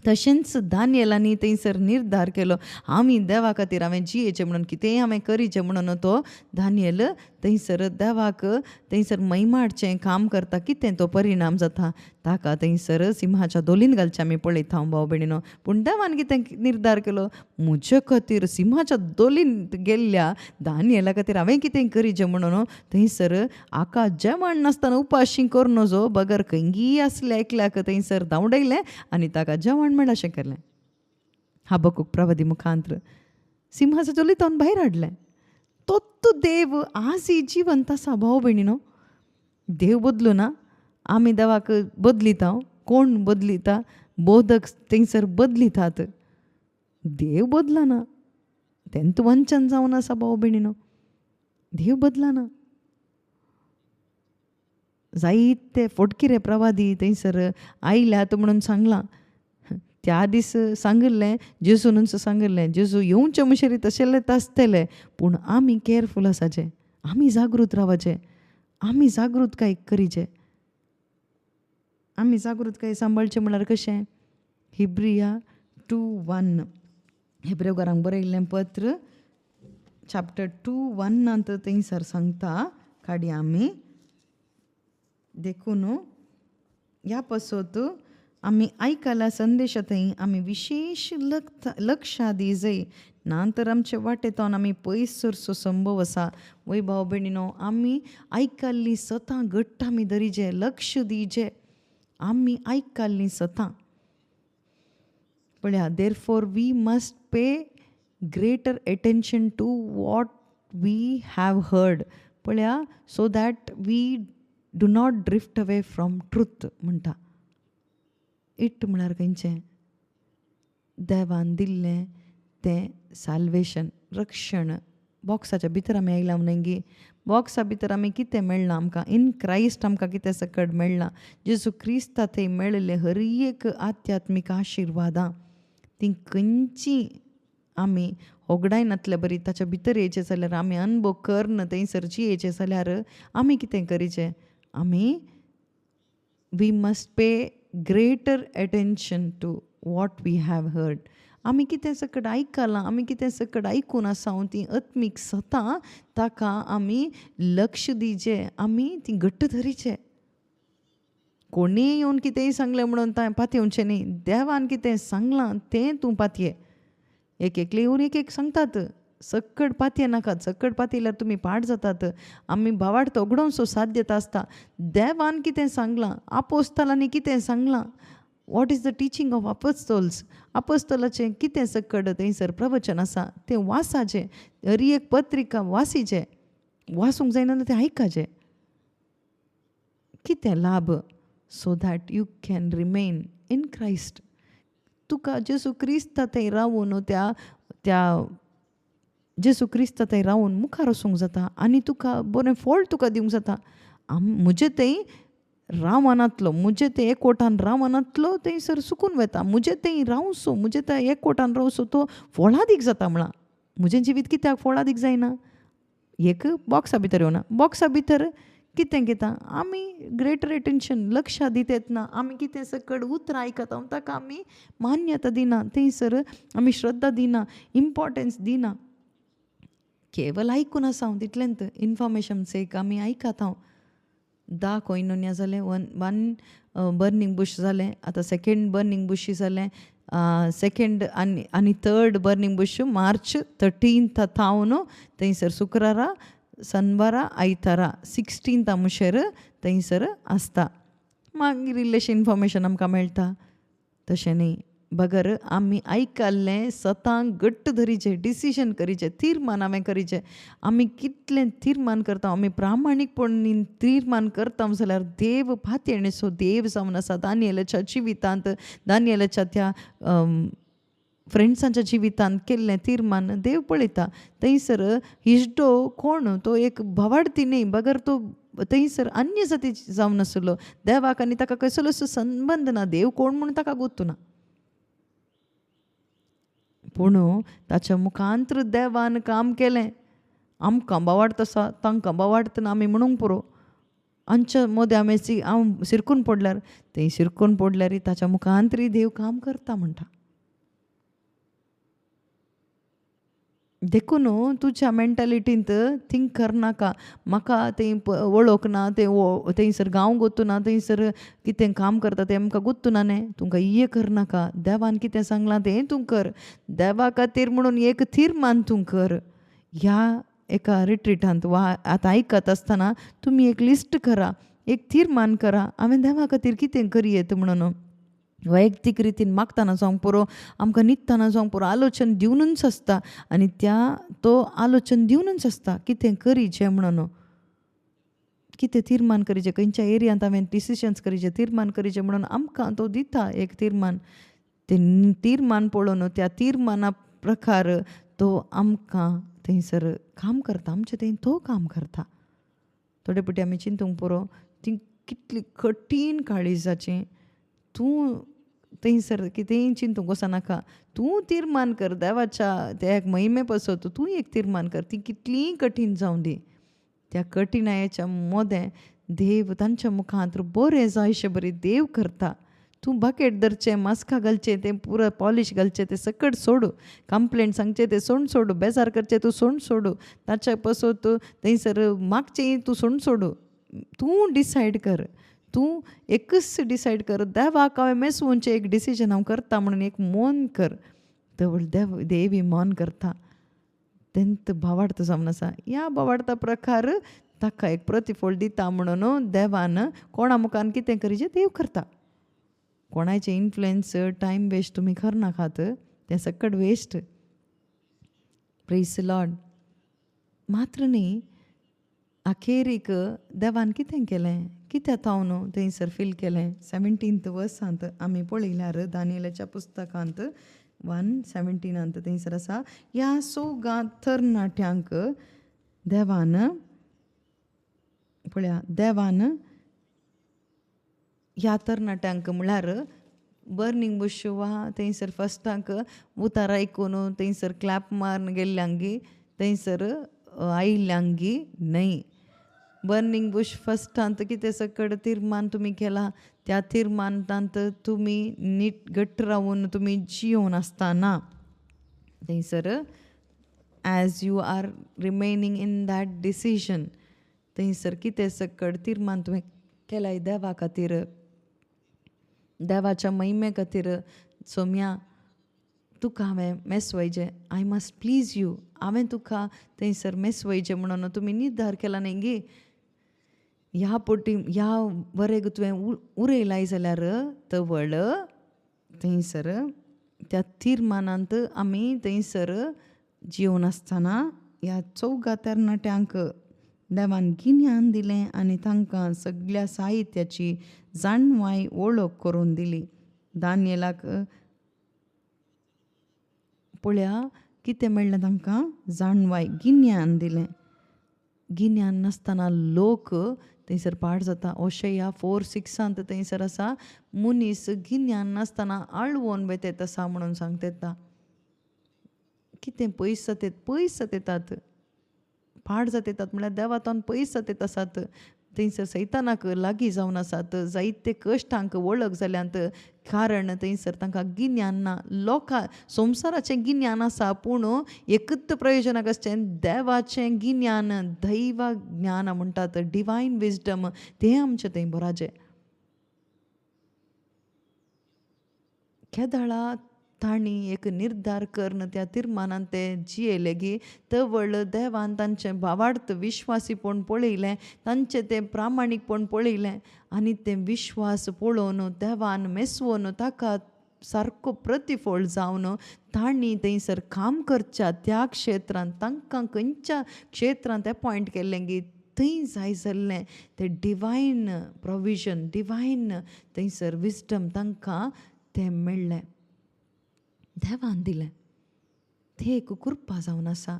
तशेंच दानियेलांनी थंयसर निर्धार केलो, आमी देवा खातीर हांवें जियेचें म्हणून कितेंय हांवें करीचें म्हणून तो दानियल थंयसर देवाक थंयसर मैमाडचें काम करता. कितें तो परिणाम जाता, ताका थंयसर सिंहाच्या दोलीन घालचें आमी पळयता भाव भयणीनो. पूण देवान कितें निर्धार केलो, म्हजे खातीर सिंहाच्या दोलीन गेल्ल्या दानियेला खातीर हांवें कितें करीचें म्हणून थंयसर आका जेवण नासतना उपाशी कर नजो बगर खंयी आसले एकल्याक थंयसर धांवडयलें आनी ताका जेवण मेळ अशें केलें. हबक्कूक प्रवादी मुखांत्र सिंहाच्या दोलींतल्यान भायर हाडलें. तोच देव आजय जिवंत आसा भाव भयणीनो. देव बदलू ना, आमी देवाक बदलिता. कोण बदलिता, बोधक थंयसर बदलितात, देव बदलना. तेंत वंचन जावन आसा भाव भयणीनो, देव बदलना. जायते फोटकिरे प्रवादी थंयसर आयल्यात म्हणून सांगलां. त्या दीस सांगिल्लें जेजूनच सांगिल्लें, जेजू येवचे म्हणसर तशेलेंच आसतलें, पूण आमी केअरफूल आसाचें, आमी जागृत रावचें, आमी जागृतकाय करीचें. आमी जागृतकाय सांबाळचें म्हळ्यार कशें. हिब्रिया 2:1 हेब्रेकारांक बरयल्लें पत्र चॅप्टर 2:1 थंयसर सांगता. काडी आमी देखून ह्या पासत आमी आयकला संदेशांतय आमी विशेष लक्ष दी जाय, ना तर आमचे वाटेंतल्यान आमी पयस सरचो संभव आसा. वय भाव भयणीनो, आमी आयकल्ली सतां घट्ट आमी धरिचें, लक्ष दिवचें, आमी आयकल्ली सतां. पळया, therefore we must pay greater attention to what we have heard. पळया, so that we do not drift away from truth म्हणटा. इट म्हळ्यार खंयचें, देवान दिल्लें तें साल्वेशन, रक्षण. बॉक्साच्या भितर आमी आयला म्हणगी, बॉक्सा भितर आमी कितें मेळना आमकां, इन क्रायस्ट आमकां कितें सकड मेळना. जेजू क्रिस्ता थंय मेळिल्ले हर एक आध्यात्मीक आशिर्वादां ती खंयची आमी होगडायनातल्या बरी ताच्या भितर येयचें जाल्यार, आमी अनुभव करन थंयसर जियेचें जाल्यार आमी कितें करीचें, आमी we must pay greater attention to what we have heard. आमी कितें सकड आयकलां, आमी कितें सकड आयकून आसा ती आत्मीक सतां, ताका आमी लक्ष दिवचें, आमी ती घट्ट धरिचें. कोणीय येवन कितेंय सांगलें म्हणून पातयेवचें न्ही. देवान कितें सांगलां तें तूं पातये. एकले येवन एक सांगतात, सकड पातये नाकात, सकड पातयल्यार तुमी पाड जातात. आमी भावार्थ उगडोवचो साध्यता आसता. देवान कितें सांगलां, आपोस्तलांनी कितें सांगलां, what is the teaching of apostles, अपोस्तलाचें कितें सकड थंयसर प्रवचन आसा तें वाचाचें. हर एक पत्रिका वासीचें, वाचूंक जायना तें आयकाचें. कितें लाभ, so that you can remain in Christ. तुका जेजू क्रिस्ता थंय रावून त्या जेजू क्रिस्ता थंय रावून मुखार वचूंक जाता आनी तुका बरें फळ तुका दिवंक जाता. म्हजें थंय रावनातलो, मुझे ते एकवटान रावनातलो थंयसर सुकून वता. मुझे थंय रावसो, मुझे त्या एकवटान रावसो तो फळादीक जाता. म्हळां म्हजें जिवीत कित्याक फळादीक जायना. एक बॉक्सा भितर येवना, बॉक्सा भितर कितें घेता आमी ग्रेटर अटेन्शन, लक्ष दित येतना आमी कितें सकड उतरां आयकता ताका आमी मान्यता दिना, थंयसर आमी श्रद्धा दिना, इम्पॉर्टन्स दिना. केवल आयकून आसा हांव तितलेंत इन्फॉर्मेशन सेक आमी आयकत. हांव 10 कोयनोनिया जालें, वन बर्निंग बुश जालें, आतां सेकेंड बर्निंग बुशी जालें, सेकेंड आनी third burning Bush March 13th तावन थंयसर शुक्रारा शनवारा आयतारा 16th मुशेर थंयसर आसता. मागीर इल्लेशें इन्फॉर्मेशन आमकां मेळटा. तशें न्ही, बगर आमी आयकल्लें स्वतांक घट्ट धरीचें, डिसिजन करीचें, तीर्मान हांवें करीचें. आमी कितलें तीर्मान करता, आमी प्रामाणीकपणान तीर्मान करता जाल्यार देव पातयेणे सो देव जावन आसा. दानियेलाच्या जिवितांत, दानियेलाच्या त्या फ्रेंड्सांच्या जिवितांत केल्लें तीर्मान देव पळयता. थंयसर इश्टो कोण, तो एक भवाडती न्ही, बगर तो थंयसर अन्य जाती जावन नासलो. देवाक आनी ताका कसलोच संबंद ना, देव कोण म्हणून ताका गुर्तू ना. पूण ताच्या मुखांतर देवान काम केलें. आमकां बावाडता आसा, तांकां बावाडतना आमी म्हणूंक पुरो. आमच्या मदें हांव शिरकून पडल्यार तें शिरकून पडल्यार ताच्या मुखांतरी देव काम करता म्हणटा. देखून तुज्या मेंटेलिटींत थिंक करनाका म्हाका तें वळख ना, तें थंयसर गांव गोतू ना, थंयसर कितें काम करता तें आमकां गुर्तू ना न्ही. तुमकां इये करनाका. देवान कितें सांगलां तें तूं कर. देवा खातीर म्हणून एक तीर्मान तूं कर. ह्या एका रिट्रीटांत वा आतां आयकत आसतना तुमी एक लिस्ट करा, एक तीर्मान करा, हांवें देवा खातीर कितें करियेत म्हणून. वैयक्तीक रितीन मागतना जावंक पुरो, आमकां न्हिदतना जावंक पुरो, आलोचन दिवनूच आसता. आनी तो आलोचन दिवनूच आसता कितें करीचें म्हणून. कितें तीर्मान करीचें, खंयच्या एरियांत हांवें डिसिजन्स करीचें, तीर्मान करीचें म्हणून आमकां तो दिता एक तीर्मान. तें तीर्मान पळोवन त्या तीर्माना प्रकार तो आमकां थंयसर काम करता, आमचें थंय तो काम करता. थोडे फावटी आमी चिंतूंक पुरो ती कितली कठीण काळिजाचें. तूं थंयसर कितेंय चिंतूंक वचनाका. तूं तीर्मान कर, देवाच्या त्या एक महिमे पसत तूं एक तीर्मान कर. ती कितलीय कठीण जावं दी, त्या कठिणायेच्या मोदें देव तांच्या मुखांतर बरें जायशें बरी देव करता. तूं बकेट धरचें, मास्कां घालचें, तें पुरो पॉलिश घालचें, तें सकट सोडू. कंप्लेंट सांगचें तें सोडू. बेजार करचें तूं सोडू. ताच्या पसत थंयसर मागचें तूं सोडू. तूं डिसायड कर. तूं एकच डिसायड कर, देवाक हांवें मेसवूनचें एक डिसिजन हांव करता म्हणून एक मौन कर. देव ही मौन करता. तेंत भावार्थ जावन आसा. ह्या भावार्था प्रकार ताका एक प्रतिफळ दिता म्हणून देवान कोणा मुखान कितें करीचें देव करता. कोणाचें इन्फ्लुएन्स टायम वेस्ट तुमी करनाकात, तें सकट वेस्ट. Praise the Lord. मात्र न्ही, अखेरीक देवान कितें केलें, कितें तावन थंयसर फील केलें. 17th वर्सांत आमी पळयल्यार दानियेलाच्या पुस्तकांत 1:17 थंयसर आसा, ह्या सोगा तरणाट्यांक देवान पळया, देवान ह्या तरणाट्यांक म्हळ्यार बर्निंग बुश वा थंयसर फस्टाक उतार आयकून थंयसर क्लॅप मारून गेल्ल्यांगी थंयसर आयिल्ल्यांगी न्हय. बर्निंग बुश फस्टांत कितें सकट तीर्मान तुमी केला, त्या तीर्मानांत तुमी नीट घट्ट रावून तुमी जियोन आसतना थंयसर as you are remaining in that decision, थंयसर कितें सकट तीर्मान तुवें केलाय देवा खातीर, देवाच्या महिमे खातीर. सोम्या, तुका हांवें मेसवयचें, आय मस्ट प्लीज यू, हांवें तुका थंयसर मेसवयचें म्हणून तुमी निर्धार केला न्ही गे. ह्या पोटी ह्या बरें तुवें उरयलाय जाल्यार तवळ थंयसर त्या तीर्मानांत आमी थंयसर जिवन आसतना ह्या चौगा तरणाट्यांक देवान गिन्यान दिलें आनी तांकां सगळ्या साहित्याची जाणवाय वळख करून दिली. दानियेलाक पळया कितें मेळ्ळें तांकां, जाणवाय, गिन्यान दिलें. गिन्यान नासतना लोक थंयसर पाड जाता. ओशया 4:6 थंयसर आसा, मनीस गिन्यान नासतना आळवोन बेतेत आसा म्हणून सांगता. कितें पयस जातात, पाड जातात म्हळ्यार देवातान पयस जातात आसात. थंयसर सैतानाक लागीं जावन आसात. जायते कश्टांक वळख जाल्यांत कारण थंयसर तांकां गिन्यान ना. लोकां संवसाराचें गिन्यान आसा पूण एकच प्रयोजनाक आसचें देवाचें गिन्यान, दैव ज्ञान म्हणटात, डिवायन विजडम, तें आमचें थंय बराजें. केदळा तांणी एक निर्धार करून त्या तिर्मानान ते जियेले गी तवळ देवान तांचें भावार्थ विश्वासीपण पळयलें, तांचें तें प्रामाणीकपण पळयलें आनी तें विश्वास पळोवन देवान मेसवून ताका सारको प्रतिफळ जावन तांणी थंयसर काम करच्या त्या क्षेत्रांत तांकां खंयच्या क्षेत्रांत अपॉयंट केल्लें गी थंय जाय जाल्लें तें डिवायन प्रोविजन, डिवायन थंयसर विस्डम तांकां तें मेळ्ळें, देवान दिलें. तें एक कृपा जावन आसा.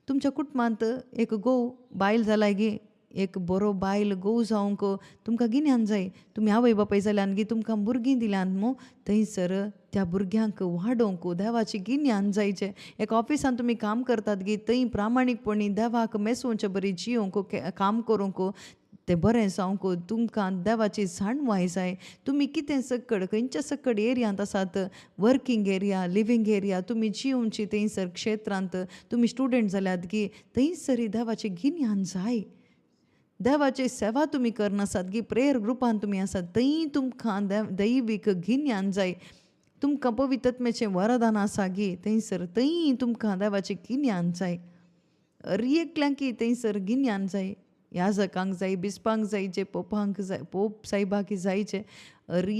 तुमच्या कुटुंबांत एक घोव बायल जाला गी, एक बरो बायल घोव जावंक तुमकां गिन्यान जाय. तुमी आवय बापाय जाल्यान गी तुमकां भुरगीं दिल्यात न्हू, थंयसर त्या भुरग्यांक वाडोवंक देवाची गिन्यान जायचें. एक ऑफिसान तुमी काम करतात गी, थंय प्रामाणीकपणी देवाक मेसोवचें बरी जियोंक काम करूंक तें बरें जावंक तुमकां देवाची जाणवाय जाय. तुमी कितें सकड खंयच्या सकड एरियांत आसात, वर्कींग एरिया, लिव्हींग एरिया, तुमी जियोवची थंयसर क्षेत्रांत तुमी स्टुडंट जाल्यात गी थंयसरी देवाची गिन्यान जाय. देवाची सेवा तुमी करनासात गी, प्रेयर ग्रुपान तुमी आसात थंय तुमकां दैवीक गिन्यान जाय. तुमकां पवित्रत्मेचें वरदान आसा गी थंयसर थंय तुमकां देवाची गिन्यान जाय. एकल्यांकी थंयसर गिन्यान जाय. याजकांक जाय, बिस्पांक जायचे, पोपांक जाय, पोप सायबाक जायचे,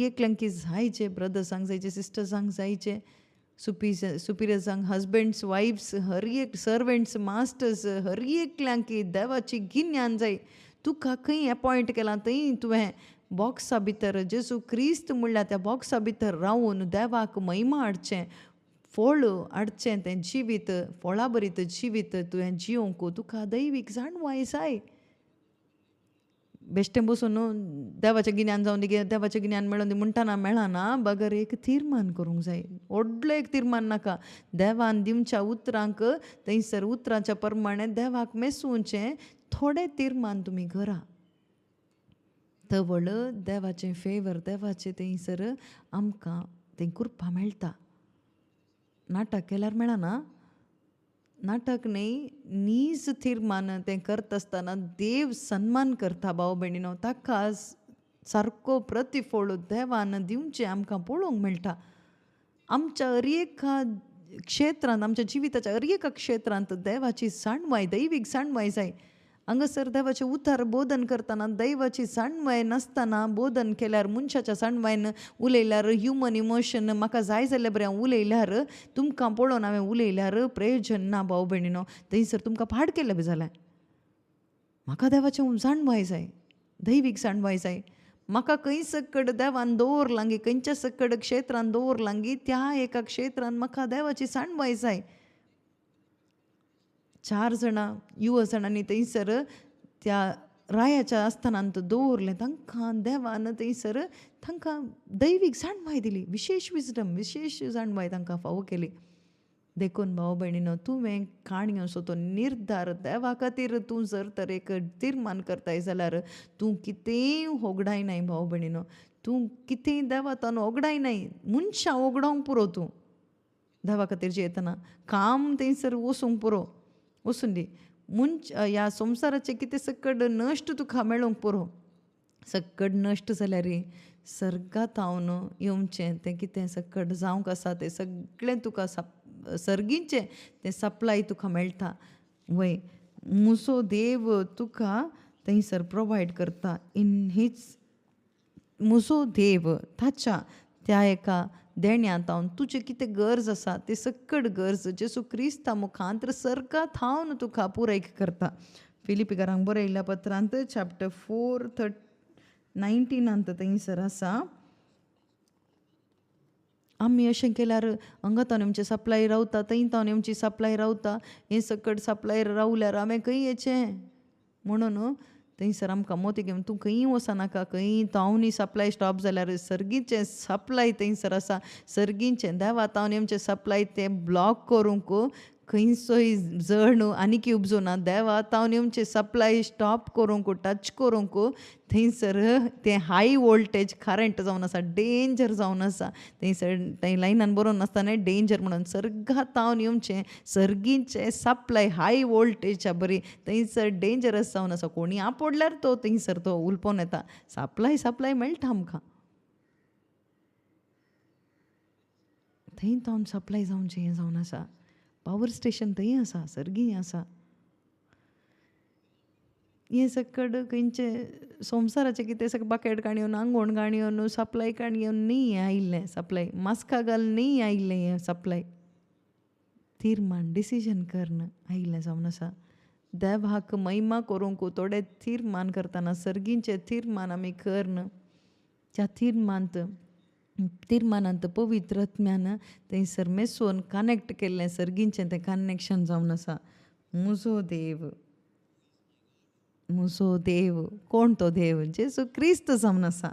एकल्यांकी जायचे, ब्रदर्सांक जायचे, सिस्टर्सांक जायचे, सुपिरियर्सांक, हजबंड्स, वायफ्स, हर एक सर्वंट्स, मास्टर्स, हर एकल्यांकी देवाची गिन्यान जाय. तुका खंय अपॉयंट केलां थंय तुवें बॉक्सा भितर जेजू क्रिस्त म्हणल्यार त्या बॉक्सा भितर रावून देवाक महिमा हाडचें, फळ हाडचें, तें जिवीत फळां भरीत जिवीत तुवें जियोंक तुका दैवीक जाणवाय जाय. बेश्टें बसून देवाचें गिन्यान जावन दी, देवाचें गिन्यान मेळोन दी म्हणटाना मेळना. बगर एक तीर्मान करूंक जाय. व्हडलो एक तीर्मान नाका. देवान दिवच्या उतरांक थंयसर उतराच्या प्रमाणें देवाक मेसोवचें थोडें तीर्मान तुमी करा. तवळ देवाचें फेवर, देवाचें थंयसर आमकां तें कृपा मेळटा. नाटक केल्यार मेळना. नाटक न्ही, नीज तीर्मान तें करता आसतना देव सन्मान करता भाव भयणीनो. ताका सारको प्रतिफळ देवान दिवचें आमकां पळोवंक मेळटा. आमच्या हर एका क्षेत्रांत, आमच्या जिविताच्या हर एका क्षेत्रांत देवाची जाणवाय, दैवीक जाणवाय जाय. हांगासर देवाचें उतार बोधन करतना दैवाची जाणवाय नासतना बोधन केल्यार, मनशाच्या जाणवायन उलयल्यार, ह्युमन इमोशन म्हाका जाय जाल्यार बरें हांव उलयल्यार, तुमकां पळोवन हांवें उलयल्यार प्रयोजन ना भाव भयणीनो. थंयसर तुमकां पाड केलें बी जालें. म्हाका देवाचें जाणवाय जाय, दैवीक जाणवाय जाय. म्हाका खंय सकड देवान दवरलां गी, खंयच्या सकड क्षेत्रांत दवरलां गी, त्या एका क्षेत्रांत म्हाका देवाची जाणवाय जाय. 4 जाणां युवा जाणांनी थंयसर त्या रायाच्या आस्थानांत दवरलें. तांकां देवान थंयसर तांकां दैवीक जाणवाय दिली, विशेश विजडम, विशेश जाणवाय तांकां फावो केली. देखून भाव भयणीनो, तुवें काणयो तो निर्धार देवा खातीर तूं जर तर एक तीर्मान करताय जाल्यार तूं कितेंय होगडायनाय भाव भयणीनो. तूं कितेंय देवातान होगडायनाय. मनशां होगडावंक पुरो तूं देवा खातीर जियेतना. काम थंयसर वसूंक पुरो, वसून दी. ह्या संवसाराचें कितें सकड नश्ट तुका मेळोंक पुरो. सकड नश्ट जाल्यार सर्गांत हांवन येवचें तें कितें सकड जावंक आसा तें सगळें तुका सर्गीचें तें सप्लाय तुका मेळटा. वय मुसो देव तुका थंयसर प्रोवायड करता. इन हीच मुसो देव ताच्या त्या एका देण्यांत हांव तुजें कितें गरज आसा ती सकड गरज जेजू क्रिस्ता मुखांतर सर्गांत हांव तुका पुराय करता. फिलिपिकारांक बरयल्ल्या पत्रांत चॅप्टर 4:19 थंयसर आसा. आमी अशें केल्यार हांगा तावन आमची सप्लाय रावता, थंय तावन आमची सप्लाय रावता, हे सकड सप्लाय रावल्यार हांवें खंय येचें म्हणून थंयसर आमकां मोती घेवन तूं खंय वचनाका. खंय तावनी सप्लाय स्टॉप जाल्यार सर्गीचें सप्लाय थंयसर आसा. सर्गीचें देवा तावन आमचें सप्लाय तें ब्लॉक करूंक खंयचोय जण आनीक उपजो ना. देवा तावन आमचें सप्लाय स्टॉप करूंक, टच करूंक थंयसर तें हाय वोल्टेज करंट जावन आसा, डेंजर जावन आसा. थंयसर थंय लायनान बरोवन नासतना डेंजर म्हणून सर्गांत तावन येवचें सर्गीचें सप्लाय हाय वोल्टेजा बरी थंयसर डेंजरस जावन आसा. कोणी आपडल्यार तो थंयसर तो उलपोन येता. सप्लाय मेळटा आमकां. थंय तो सप्लाय जावनचें हें जावन आसा. पावर स्टेशन थंय आसा, सर्गी आसा. हें सकड खंयचे संवसाराचें कितें सगळें बकेट काणयोन आंगवण काणयोन सप्लाय काणयोन न्ही हें आयिल्लें सप्लाय मास्का घाल न्ही आयिल्लें हें सप्लाय तीर्मान डिसिजन करन आयिल्लें जावन आसा. देवाक महिमा करूंक थोडे तीर्मान करतना सर्गींचे तीर्मान आमी करन त्या तिर्मानांत पवित्र आत्म्यान थंयसर मेसून कनेक्ट केल्लें सर्गींचें तें कनेक्शन जावन आसा. म्हजो देव कोण तो देव जेजू क्रिस्त जावन आसा.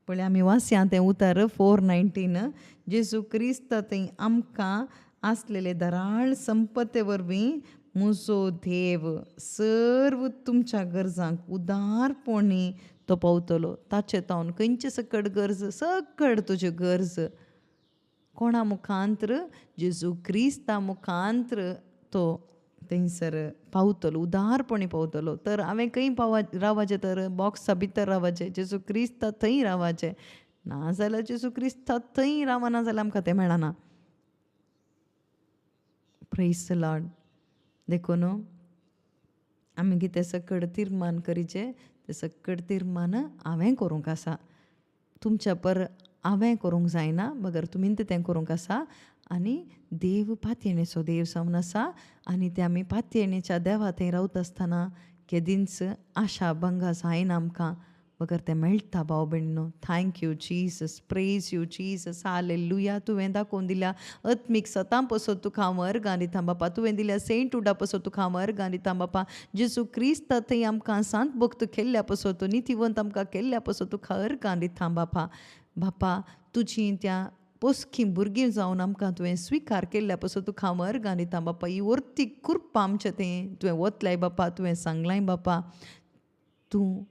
पळय आमी वाचया तें उतर 4:19 जेजू क्रिस्त थंय आमकां आसलेले धराळ संपत्ते वरवीं म्हजो देव सर्व तुमच्या गरजांक उदारपणी तो पावतलो. ताचे तावन खंयचे सकड गरज सकड तुज्यो गरज कोणा मुखांत्र जेजू क्रिस्ता मुखांत्र तो थंयसर पावतलो उदारपणी पावतलो. तर हांवें खंय रावचें तर बॉक्सा भितर रावचें जेजू क्रिस्ता थंय रावचें नाजाल्यार जेजू क्रिस्ता थंय रावना जाल्यार आमकां तें मेळना. Praise the Lord. देखून आमी कितें सकड तिर्मान करीचें तें सकड तिर्मान हांवें करूंक आसा. तुमच्या पर हांवें करूंक जायना मगर तुमीन तें करूंक आसा. आनी देव पातयेणेचो देव जावन आसा आनी ते आमी पातयेणेच्या देवा थंय रावता आसतना केदींच आशा भंगा जायना आमकां मगर तें मेळटा भाव भयणीनो. Thank you Jesus. Praise you Jesus. Hallelujah. तुवें दाखोवन दिल्या आत्मीक सतां पसत तुका हांव अर्गां दिता बापा. तुवें दिल्या सेंट उडा पसत तुका हांव अर्गां दिता बापा. जेजू क्रिस्त थंय आमकां सांत भक्त केल्ल्या पसत नितिवंत आमकां केल्ल्या पसत तुका अर्गां दिता बापा. बापा तुजीं त्या पोसकीं भुरगीं जावन आमकां तुवें स्विकार केल्ल्या पसत तुका हांव अर्गां दिता बापा. ही वर्ती कृपा आमचें तें तुवें वतलाय बापा. तुवें सांगलाय बापा तूं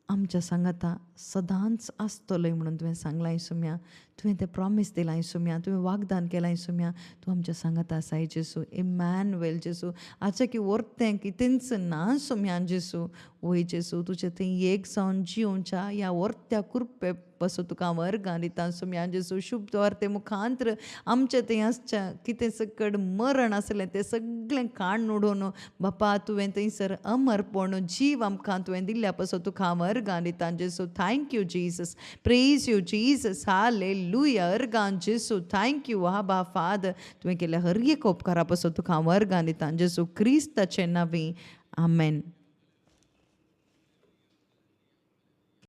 आमच्या सांगाता सदांच आसतलोय म्हणून तुवें सांगलां सुम्या. तुवें तें प्रॉमीस दिलां सुम्या. तुवें वागदान केलां सुम्या. तूं आमच्या सांगाता आसाय जेसू. इमॅन्युएल जेसू. आजचें की वर्तें कितेंच ना सुम्या जेसू. वय जेसू तुजें थंय एक जावन जिवच्या ह्या वर्त्या कृपे पासून तुका हांव अर्गां दिता सुम्या जेसू. शुभ वर्ते मुखांत्र आमचें थंय आसच्या कितें सकड मरण आसलें तें सगळें काण उडोवन बापा तुवें थंयसर अमरपण जीव आमकां तुवें दिल्ल्या पासून तुका हांव अर्गां दिता Jesu. Thank you Jesus. Praise you Jesus. Hallelujah. अर्गां जेसू. थँक्यू आबा फादर. तुवें केल्या हर एक उपकारा पासून तुका हांव अर्गां दिता जेसू क्रिस्ताचें नांवान. आमेन.